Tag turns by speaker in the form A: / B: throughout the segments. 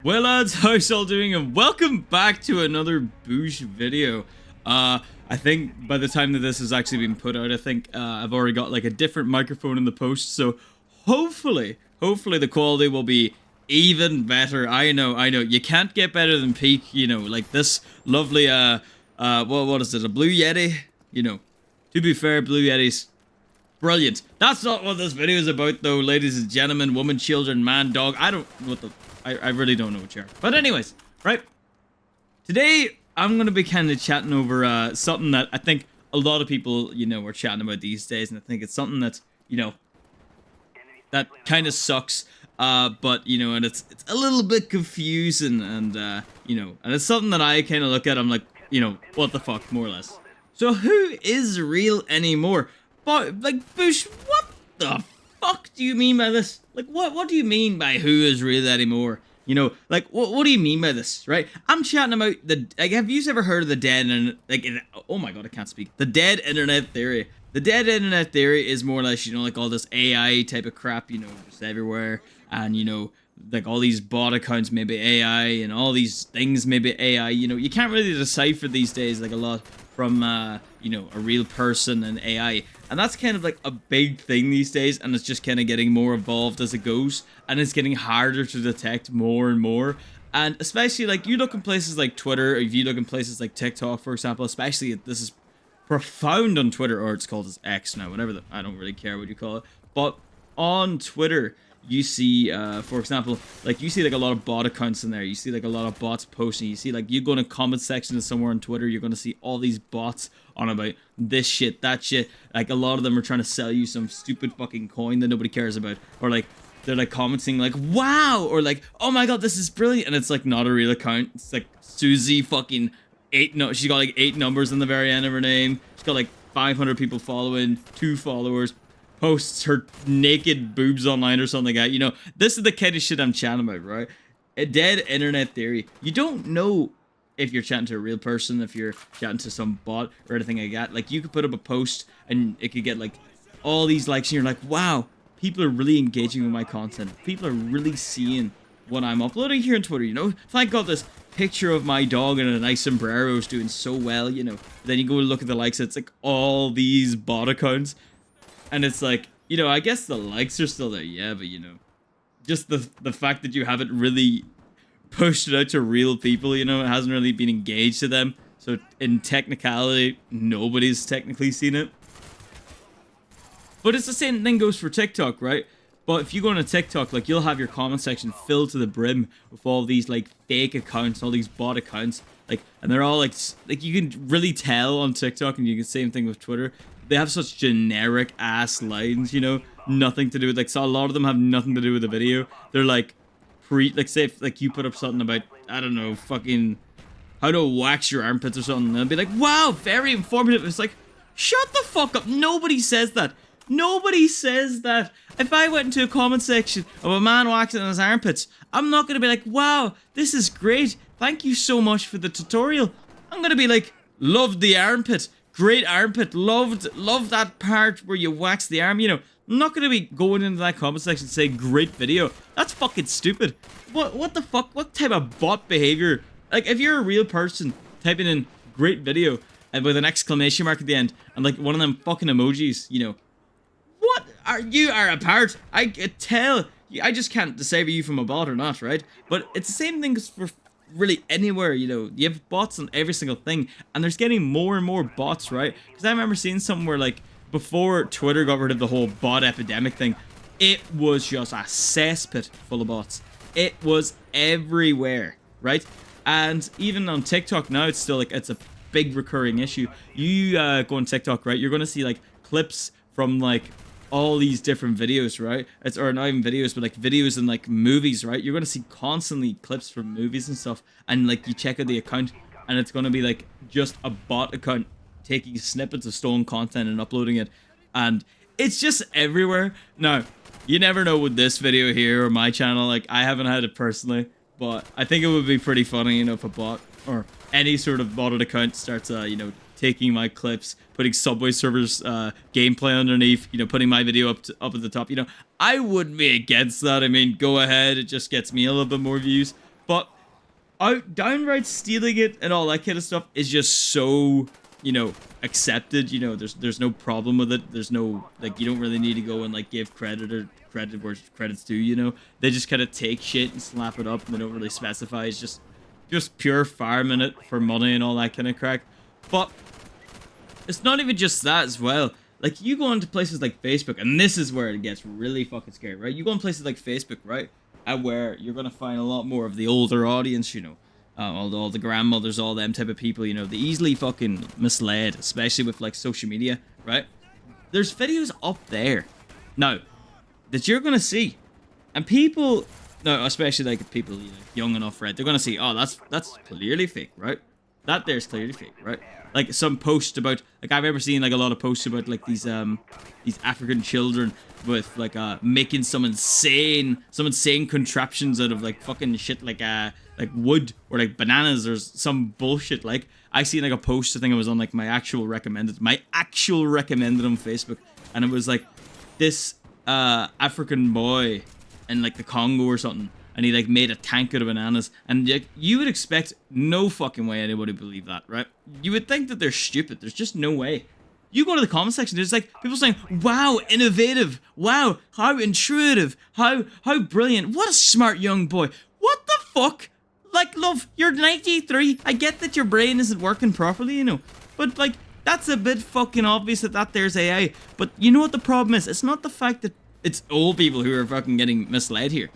A: Well lads, how's all doing and welcome back to another Boosh video. I think by the time that this has actually been put out, I think I've already got like a different microphone in the post, so hopefully the quality will be even better. I know, you can't get better than peak, you know, like this lovely, what is it, a Blue Yeti? You know, to be fair, Blue Yetis, brilliant. That's not what this video is about though, ladies and gentlemen, woman, children, man, dog, I really don't know what you are. But anyways, right? Today, I'm going to be kind of chatting over something that I think a lot of people, you know, are chatting about these days. And I think it's something that, you know, that kind of sucks. But, you know, and it's a little bit confusing. And, you know, and it's something that I kind of look at. I'm like, you know, what the fuck, more or less. So who is real anymore? But, like, Boosh, what the fuck do you mean by this? Like, what do you mean by who is real anymore? You know, like, what do you mean by this, right? I'm chatting about like, have you ever heard of the dead, and like, oh my god, I can't speak. The dead internet theory. The dead internet theory is more or less, you know, like all this AI type of crap, you know, just everywhere. And, you know, like all these bot accounts may be AI and all these things may be AI. You know, you can't really decipher these days, like a lot from, you know, a real person and AI. And that's kind of like a big thing these days, and it's just kind of getting more evolved as it goes, and it's getting harder to detect more and more. And especially like you look in places like Twitter, or if you look in places like TikTok, for example, especially this is profound on Twitter, or it's called as X now, whatever, I don't really care what you call it. But on Twitter, you see, for example, like you see like a lot of bot accounts in there. You see like a lot of bots posting. You see like you go in a comment section of somewhere on Twitter, you're going to see all these bots on about this shit, that shit. Like a lot of them are trying to sell you some stupid fucking coin that nobody cares about. Or like they're like commenting like, wow, or like, oh my god, this is brilliant. And it's like not a real account. It's like Susie fucking she got like 8 numbers in the very end of her name. She's got like 500 people following, 2 followers. Posts her naked boobs online or something like that. You know, this is the kind of shit I'm chatting about, right? A dead internet theory. You don't know if you're chatting to a real person, if you're chatting to some bot or anything like that. Like, you could put up a post and it could get like all these likes and you're like, wow, people are really engaging with my content. People are really seeing what I'm uploading here on Twitter, you know? If I got this picture of my dog in a nice sombrero is doing so well, you know, then you go look at the likes, it's like all these bot accounts. And it's like, you know, I guess the likes are still there, yeah, but, you know, just the fact that you haven't really pushed it out to real people, you know, it hasn't really been engaged to them. So, in technicality, nobody's technically seen it. But it's the same thing goes for TikTok, right? But if you go on a TikTok, like, you'll have your comment section filled to the brim with all these, like, fake accounts, all these bot accounts. Like, and they're all, like, you can really tell on TikTok, and you can same thing with Twitter. They have such generic ass lines, you know, nothing to do with, like, so a lot of them have nothing to do with the video. They're like like, say if like you put up something about, I don't know, fucking how to wax your armpits or something, and they'll be like, wow, very informative. It's like, shut the fuck up. Nobody says that. Nobody says that. If I went into a comment section of a man waxing his armpits, I'm not gonna be like, wow, this is great, thank you so much for the tutorial. I'm gonna be like, loved the armpit. Great armpit, loved that part where you wax the arm, you know. I'm not gonna be going into that comment section and say great video. That's fucking stupid. What the fuck? What type of bot behavior? Like, if you're a real person typing in great video and with an exclamation mark at the end and like one of them fucking emojis, you know, what are you are a part? I can tell. I just can't decipher you from a bot or not, right? But it's the same thing for really anywhere, you know. You have bots on every single thing, and there's getting more and more bots, right? Because I remember seeing somewhere like before Twitter got rid of the whole bot epidemic thing, it was just a cesspit full of bots. It was everywhere, right? And even on TikTok now, it's still like, it's a big recurring issue. You go on TikTok, right? You're gonna see like clips from like all these different videos, right? Or not even videos, but like videos in like movies, right? You're gonna see constantly clips from movies and stuff, and like you check out the account and it's gonna be like just a bot account taking snippets of stolen content and uploading it, and it's just everywhere. Now, you never know with this video here or my channel, like I haven't had it personally, but I think it would be pretty funny, you know, if a bot or any sort of botted account starts, you know, taking my clips, putting Subway Surfers gameplay underneath, you know, putting my video up at the top. You know, I wouldn't be against that. I mean, go ahead. It just gets me a little bit more views. But downright stealing it and all that kind of stuff is just so, you know, accepted. You know, there's no problem with it. There's no, like, you don't really need to go and like give credit where credit's due. You know, they just kind of take shit and slap it up, and they don't really specify. It's just pure farming it for money and all that kind of crack. But it's not even just that as well. Like, you go into places like Facebook, and this is where it gets really fucking scary, right? You go in places like Facebook, right? Where you're gonna find a lot more of the older audience, you know, all the grandmothers, all them type of people, you know, they easily fucking misled, especially with like social media, right? There's videos up there now that you're gonna see, and people, no, especially like people, you know, young enough, right? They're gonna see, oh, that's clearly fake, right? That there's clearly fake, right? Like some post about, like, I've ever seen like a lot of posts about like these African children with like making some insane contraptions out of like fucking shit like wood or like bananas or some bullshit. Like, I seen like a post, I think it was on like my actual recommended on Facebook, and it was like this African boy in like the Congo or something, and he like made a tank out of bananas, and like, you would expect no fucking way anybody would believe that, right? You would think that they're stupid. There's just no way. You go to the comment section, there's like people saying, wow, innovative, wow, how intuitive, how brilliant, what a smart young boy. What the fuck? Like, love, you're 93, I get that your brain isn't working properly, you know, but like, that's a bit fucking obvious that there's AI. But you know what the problem is? It's not the fact that it's old people who are fucking getting misled here.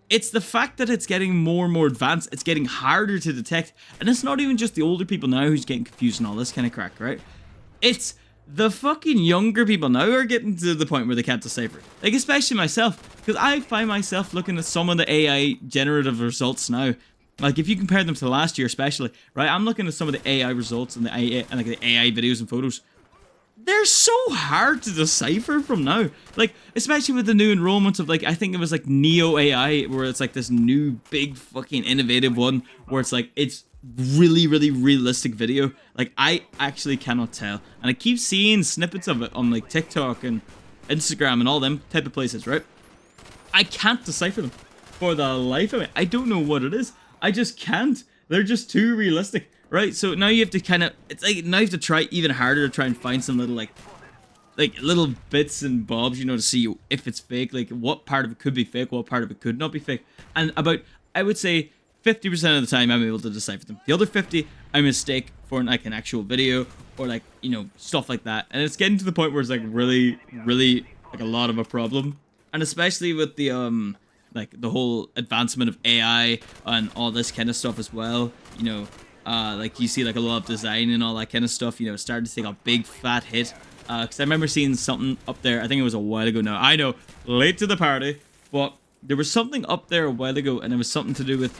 A: It's the fact that it's getting more and more advanced, it's getting harder to detect, and it's not even just the older people now who's getting confused and all this kind of crack, right? It's the fucking younger people now are getting to the point where they can't decipher it. Like, especially myself, because I find myself looking at some of the AI generative results now. Like, if you compare them to last year especially, right? I'm looking at some of the AI results and the AI videos and photos. They're so hard to decipher from now. Like, especially with the new enrollments of, like, I think it was like Neo AI, where it's like this new big fucking innovative one where it's like, it's really, really realistic video. Like, I actually cannot tell. And I keep seeing snippets of it on like TikTok and Instagram and all them type of places, right? I can't decipher them for the life of me. I don't know what it is. I just can't. They're just too realistic. Right, so now you have to kind of, it's like, now you have to try even harder to try and find some little, like little bits and bobs, you know, to see if it's fake, like what part of it could be fake, what part of it could not be fake. And about, I would say, 50% of the time I'm able to decipher them. The other 50, I mistake for like an actual video or like, you know, stuff like that. And it's getting to the point where it's like really, really like a lot of a problem. And especially with the, like the whole advancement of AI and all this kind of stuff as well, you know, like you see like a lot of design and all that kind of stuff, you know, starting to take a big fat hit. Because I remember seeing something up there, I think it was a while ago now. I know, late to the party, but there was something up there a while ago, and it was something to do with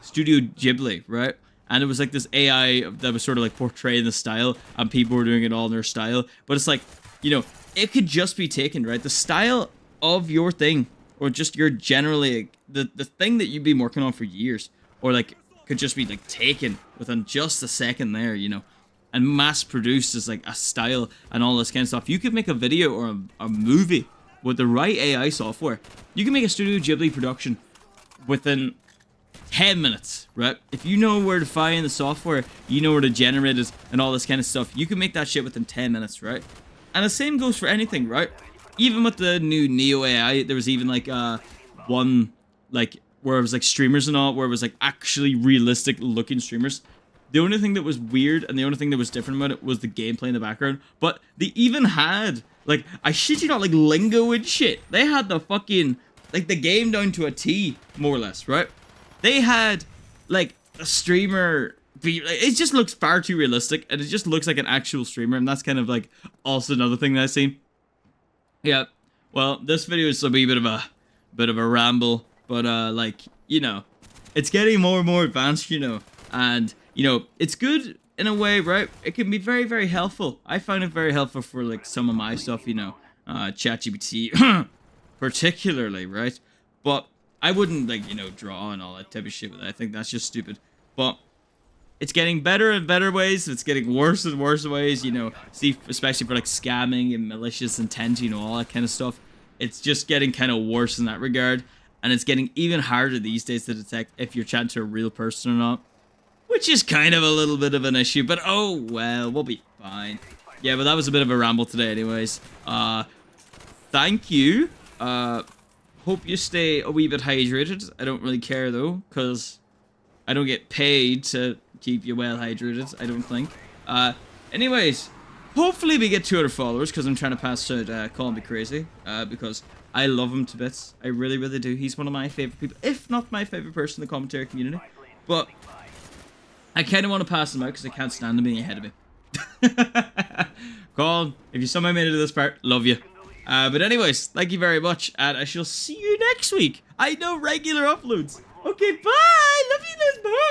A: Studio Ghibli, right? And it was like this AI that was sort of like portraying the style, and people were doing it all in their style. But it's like, you know, it could just be taken, right? The style of your thing, or just your generally, the thing that you've been working on for years, or like, could just be like taken within just a second there, you know, and mass produced as like a style and all this kind of stuff. You could make a video or a movie with the right AI software. You can make a Studio Ghibli production within 10 minutes, right? If you know where to find the software, you know where to generate it and all this kind of stuff, you can make that shit within 10 minutes, right? And the same goes for anything, right? Even with the new Neo AI, there was even like one like where it was like streamers and all, where it was like actually realistic looking streamers. The only thing that was weird and the only thing that was different about it was the gameplay in the background. But they even had, like, I shit you not, like lingo and shit. They had the fucking, like the game down to a T, more or less, right? They had like a streamer be, like, it just looks far too realistic, and it just looks like an actual streamer, and that's kind of like also another thing that I've seen. Yeah, well, this video is a wee bit of a ramble. But, like, you know, it's getting more and more advanced, you know, and, you know, it's good in a way, right? It can be very, very helpful. I find it very helpful for, like, some of my stuff, you know, ChatGPT, particularly, right? But I wouldn't, like, you know, draw and all that type of shit with it. I think that's just stupid. But it's getting better and better ways. It's getting worse and worse ways, you know, see, especially for, like, scamming and malicious intent, you know, all that kind of stuff. It's just getting kind of worse in that regard. and it's getting even harder these days to detect if you're chatting to a real person or not, which is kind of a little bit of an issue, but oh well, we'll be fine. Yeah, but that was a bit of a ramble today anyways. Thank you. Hope you stay a wee bit hydrated. I don't really care though, because I don't get paid to keep you well hydrated, I don't think. Anyways, hopefully we get 200 followers, because I'm trying to pass out Call Me Crazy, because I love him to bits. I really, really do. He's one of my favorite people, if not my favorite person in the commentary community. But I kind of want to pass him out, because I can't stand him being ahead of me. Colin, if you somehow made it to this part, love you. But anyways, thank you very much, and I shall see you next week. I know regular uploads. Okay, bye! Love you guys, bye!